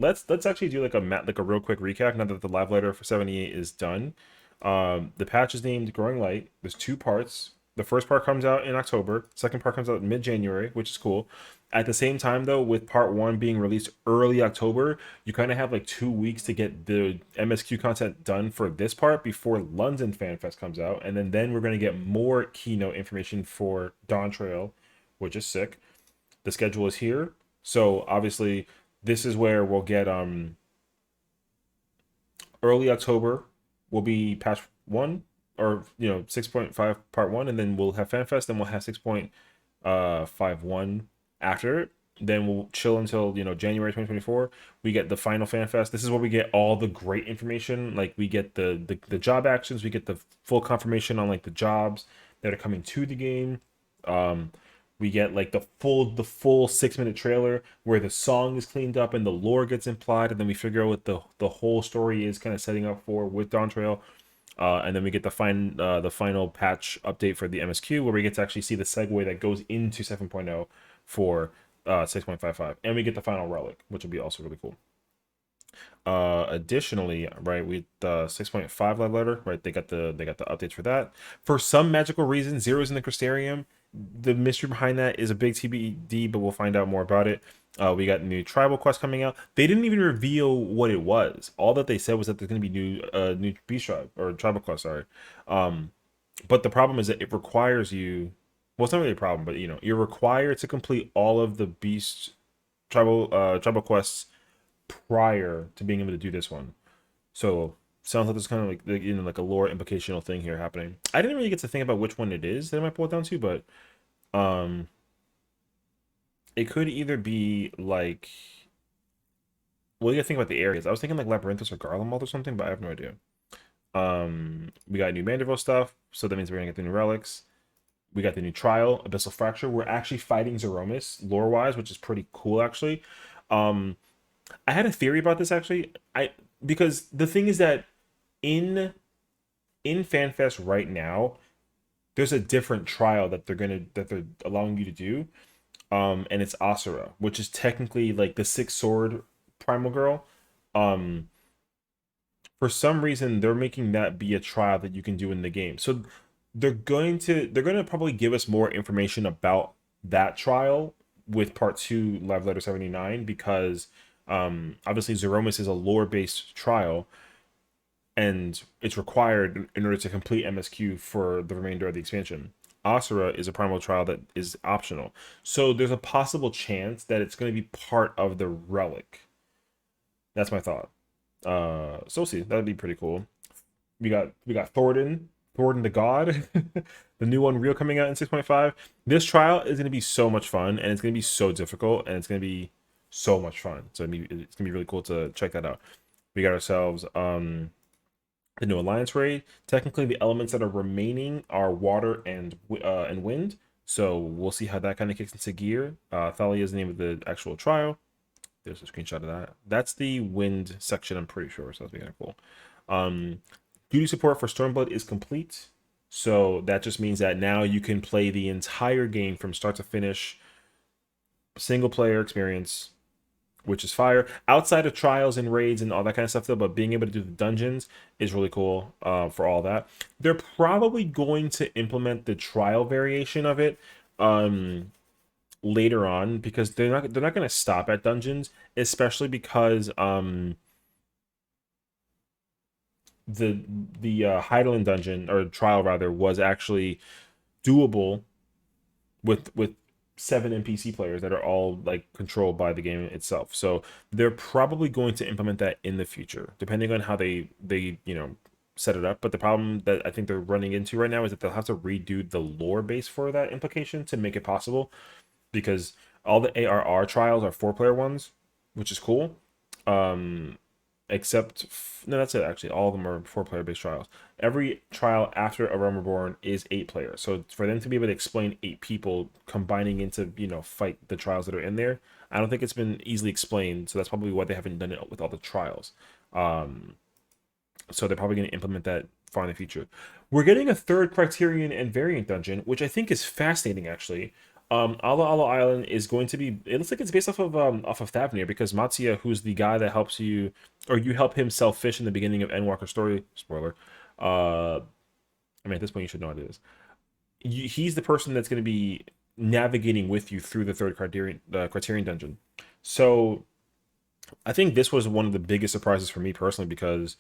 let's actually do like a real quick recap now that the live letter for 78 is done. The patch is named Growing Light. There's two parts. The first part comes out in October. Second part comes out mid-January, which is cool. At the same time, though, with part one being released early October, you kind of have like 2 weeks to get the MSQ content done for this part before London Fanfest comes out, and then we're going to get more keynote information for Dawn Trail, which is sick. The schedule is here, so obviously this is where we'll get early October will be patch one, or 6.5 part one, and then we'll have FanFest, then we'll have 6.51 after it. Then we'll chill until January 2024. We get the final FanFest. This is where we get all the great information. Like we get the job actions, we get the full confirmation on like the jobs that are coming to the game. We get like the full 6 minute trailer where the song is cleaned up and the lore gets implied, and then we figure out what the whole story is kind of setting up for with Dawn Trail. And then we get the final patch update for the MSQ, where we get to actually see the segue that goes into 7.0 for 6.55, and we get the final relic, which will be also really cool. Additionally, right, we the 6.5 live letter, right? They got the updates for that. For some magical reason, Zero's in the Crystarium. The mystery behind that is a big TBD, but we'll find out more about it. We got new tribal quest coming out. They didn't even reveal what it was. All that they said was that there's going to be new beast tribe or tribal quest. Sorry, but the problem is that it requires you. Well, it's not really a problem, but you're required to complete all of the beast tribal quests prior to being able to do this one. So sounds like there's kind of like a lore implicational thing here happening. I didn't really get to think about which one it is that I might pull it down to, but um it could either be like, well, you gotta think about the areas. I was thinking like Labyrinthus or Garlemald or something, but I have no idea. We got new Manderville stuff, so that means we're gonna get the new relics. We got the new trial, Abyssal Fracture. We're actually fighting Zeromus lore-wise, which is pretty cool actually. Um I had a theory about this actually. Because the thing is that in FanFest right now, there's a different trial that they're allowing you to do. And it's Asura, which is technically like the six sword primal girl. Um, for some reason they're making that be a trial that you can do in the game. So they're going to probably give us more information about that trial with part 2 live letter 79, because obviously Zeromus is a lore based trial, and it's required in order to complete MSQ for the remainder of the expansion. Asura is a primal trial that is optional. So there's a possible chance that it's going to be part of the relic. That's my thought. So we'll see. That'd be pretty cool. We got Thornton the God, the new Unreal coming out in 6.5. This trial is going to be so much fun, and it's going to be so difficult, and it's going to be so much fun. So it's going to be really cool to check that out. We got ourselves the new Alliance raid. Technically, the elements that are remaining are water and wind. So we'll see how that kind of kicks into gear. Thalia is the name of the actual trial. There's a screenshot of that. That's the wind section, I'm pretty sure. So that's kind of cool. Duty support for Stormblood is complete. So that just means that now you can play the entire game from start to finish, single player experience, which is fire. Outside of trials and raids and all that kind of stuff, though, but being able to do the dungeons is really cool for all that. They're probably going to implement the trial variation of it later on, because they're not going to stop at dungeons, especially because the Heidelin dungeon, or trial rather, was actually doable with 7 NPC players that are all like controlled by the game itself. So they're probably going to implement that in the future, depending on how they set it up. But the problem that I think they're running into right now is that they'll have to redo the lore base for that implication to make it possible, because all the ARR trials are 4 player ones, which is cool. Except no, that's it actually. All of them are 4 player based trials. Every trial after A Realm Reborn is 8 players. So for them to be able to explain 8 people combining into fight the trials that are in there, I don't think it's been easily explained. So that's probably why they haven't done it with all the trials. So they're probably going to implement that far in the future. We're getting a third Criterion and Variant dungeon, which I think is fascinating actually. Ala Ala Island is going to be. It looks like it's based off of Thavnir because Matsuya, who's the guy that helps you, or you help him sell fish in the beginning of Endwalker's story. Spoiler. I mean, at this point, you should know what it is. He's the person that's going to be navigating with you through the third Criterion dungeon. So I think this was one of the biggest surprises for me personally because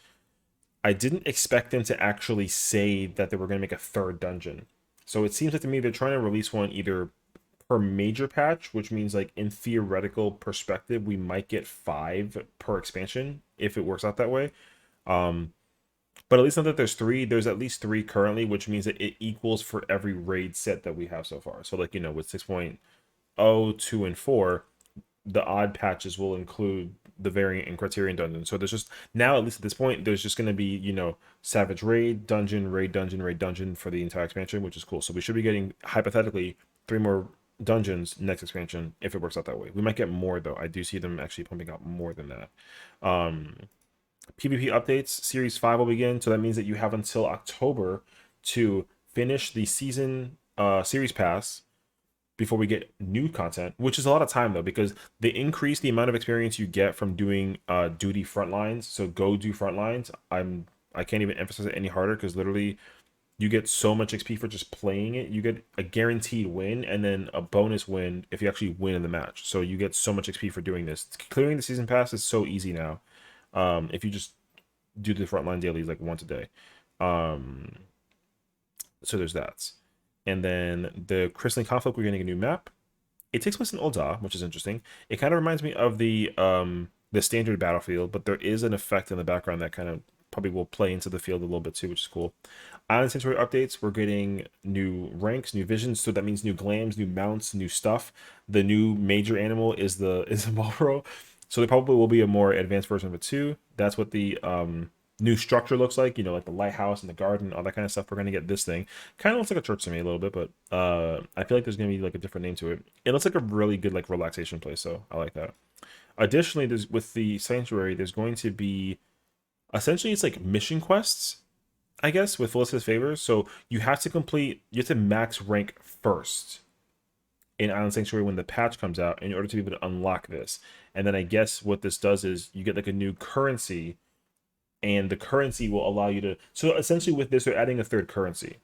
I didn't expect them to actually say that they were going to make a third dungeon. So it seems like to me they're trying to release one either per major patch, which means like in theoretical perspective, we might get 5 per expansion if it works out that way. Um, but at least not that there's 3. There's at least 3 currently, which means that it equals for every raid set that we have so far. So like with 6.0, 2, and 4, the odd patches will include the variant and Criterion dungeon. So there's just now, at least at this point, there's just going to be Savage raid dungeon, raid dungeon, raid dungeon for the entire expansion, which is cool. So we should be getting hypothetically 3 more dungeons next expansion if it works out that way. We might get more though. I do see them actually pumping out more than that. PvP updates, Series 5 will begin, so that means that you have until October to finish the season Series Pass before we get new content, which is a lot of time though, because they increase the amount of experience you get from doing duty frontlines. So go do frontlines. I can't even emphasize it any harder because literally you get so much XP for just playing it. You get a guaranteed win and then a bonus win if you actually win in the match. So you get so much XP for doing this. Clearing the season pass is so easy now. If you just do the frontline dailies like once a day. So there's that. And then the Crystalline Conflict, we're getting a new map. It takes place in Ul'dah, which is interesting. It kind of reminds me of the standard battlefield, but there is an effect in the background that kind of probably will play into the field a little bit too, which is cool. Island Sanctuary updates, we're getting new ranks, new visions, so that means new glams, new mounts, new stuff. The new major animal is the Malboro. So there probably will be a more advanced version of it too. That's what the new structure looks like, like the lighthouse and the garden, all that kind of stuff. We're going to get this thing. Kind of looks like a church to me a little bit, but I feel like there's going to be like a different name to it. It looks like a really good like relaxation place, so I like that. Additionally, there's with the sanctuary, there's going to be essentially it's like mission quests, I guess, with Felicitas favors. So you have to max rank first in Island Sanctuary when the patch comes out in order to be able to unlock this. And then I guess what this does is you get like a new currency, and the currency will allow you to. So essentially, with this, they're adding a third currency,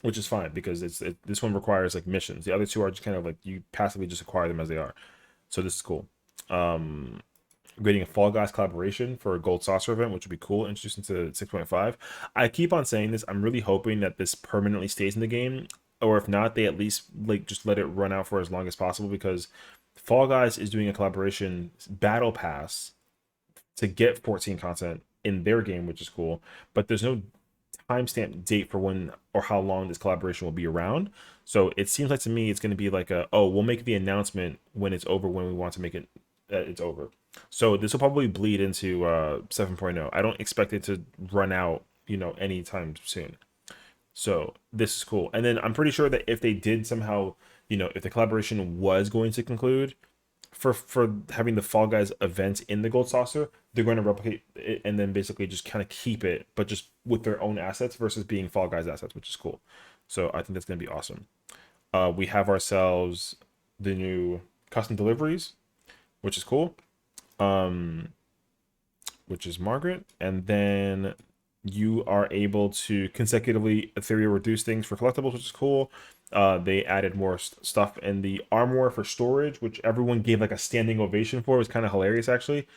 which is fine because this one requires like missions. The other 2 are just kind of like you passively just acquire them as they are. So this is cool. Getting a Fall Guys collaboration for a Gold Saucer event, which would be cool, introduced into 6.5. I keep on saying this. I'm really hoping that this permanently stays in the game, or if not, they at least like just let it run out for as long as possible because Fall Guys is doing a collaboration battle pass to get 14 content in their game, which is cool. But there's no timestamp date for when or how long this collaboration will be around. So it seems like to me it's going to be like we'll make the announcement when it's over, when we want to make it it's over. So this will probably bleed into 7.0. I don't expect it to run out, anytime soon. So this is cool. And then I'm pretty sure that if they did somehow, if the collaboration was going to conclude, for having the Fall Guys event in the Gold Saucer, they're going to replicate it and then basically just kind of keep it, but just with their own assets versus being Fall Guys assets, which is cool. So I think that's going to be awesome. We have ourselves the new custom deliveries, which is cool. Which is Margaret, and then you are able to consecutively ethereal reduce things for collectibles, which is cool. They added more stuff in the armor for storage, which everyone gave like a standing ovation for. It was kind of hilarious, actually.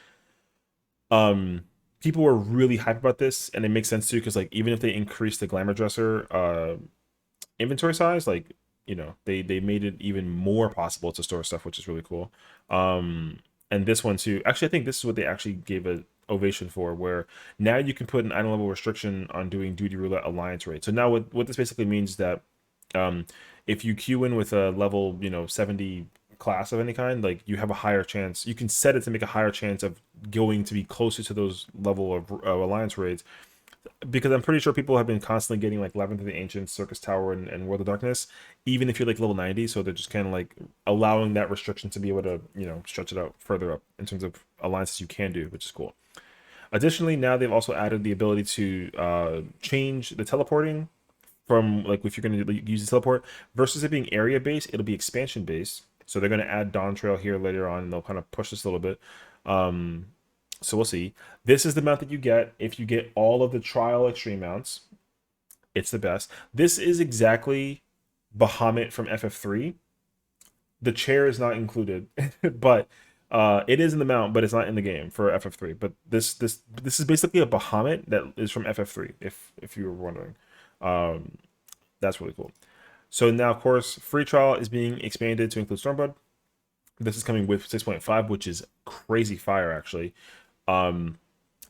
People were really hyped about this, and it makes sense too, because like even if they increase the glamour dresser inventory size, like they made it even more possible to store stuff, which is really cool. And this one too. Actually, I think this is what they actually gave a ovation for, where now you can put an item level restriction on doing duty roulette alliance raid. So now what this basically means is that if you queue in with a level 70 class of any kind, like you have a higher chance, you can set it to make a higher chance of going to be closer to those level of alliance raids, because I'm pretty sure people have been constantly getting like Labyrinth of the Ancients, Circus Tower, and World of Darkness, even if you're like level 90. So they're just kind of like allowing that restriction to be able to stretch it out further up in terms of alliances you can do, which is cool. Additionally, now they've also added the ability to change the teleporting from like if you're going to use the teleport versus it being area based, it'll be expansion based. So they're going to add Dawn Trail here later on, and they'll kind of push this a little bit. Um, so we'll see. This is the mount that you get if you get all of the trial extreme mounts. It's the best. This is exactly Bahamut from FF3. The chair is not included, but it is in the mount, but it's not in the game for FF3. But this is basically a Bahamut that is from FF3. If you were wondering, um, that's really cool. So now, of course, free trial is being expanded to include Stormblood. This is coming with 6.5, which is crazy fire, actually. Um,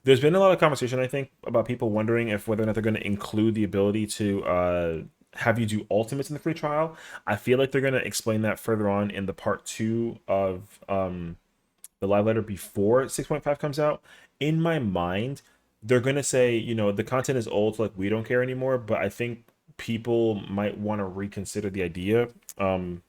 there's been a lot of conversation, I think, about people wondering if whether or not they're going to include the ability to have you do ultimates in the free trial. I feel like they're going to explain that further on in the part 2 of the live letter before 6.5 comes out. In my mind, they're going to say, the content is old, so like we don't care anymore, but I think people might want to reconsider the idea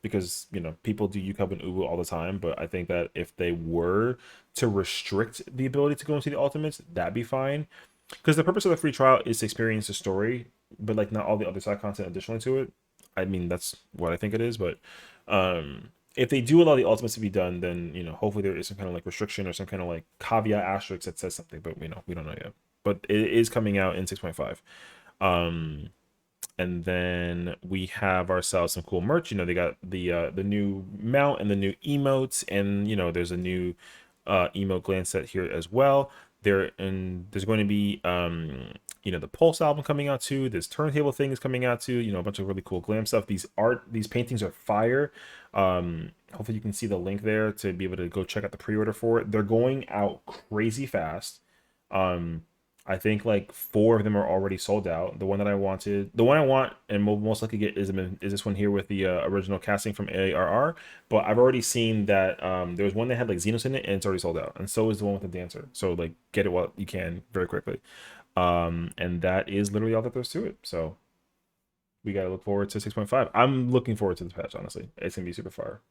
because people do UCUB and Ubu all the time, but I think that if they were to restrict the ability to go into the ultimates, that'd be fine, because the purpose of the free trial is to experience the story, but like not all the other side content additionally to it. I mean, that's what I think it is, but if they do allow the ultimates to be done, then hopefully there is some kind of like restriction or some kind of like caveat asterisk that says something, but we don't know yet, but it is coming out in 6.5. And then we have ourselves some cool merch. They got the new mount and the new emotes, and there's a new emote gland set here as well. There's going to be the Pulse album coming out too. This turntable thing is coming out too. A bunch of really cool glam stuff. These paintings are fire. Hopefully you can see the link there to be able to go check out the pre-order for it. They're going out crazy fast. I think like 4 of them are already sold out. The one I want and will most likely get is this one here with the original casting from ARR. But I've already seen that there was one that had like Xenos in it, and it's already sold out. And so is the one with the dancer. So like get it while you can very quickly. And that is literally all that there's to it. So we gotta look forward to 6.5. I'm looking forward to this patch, honestly. It's gonna be super fire.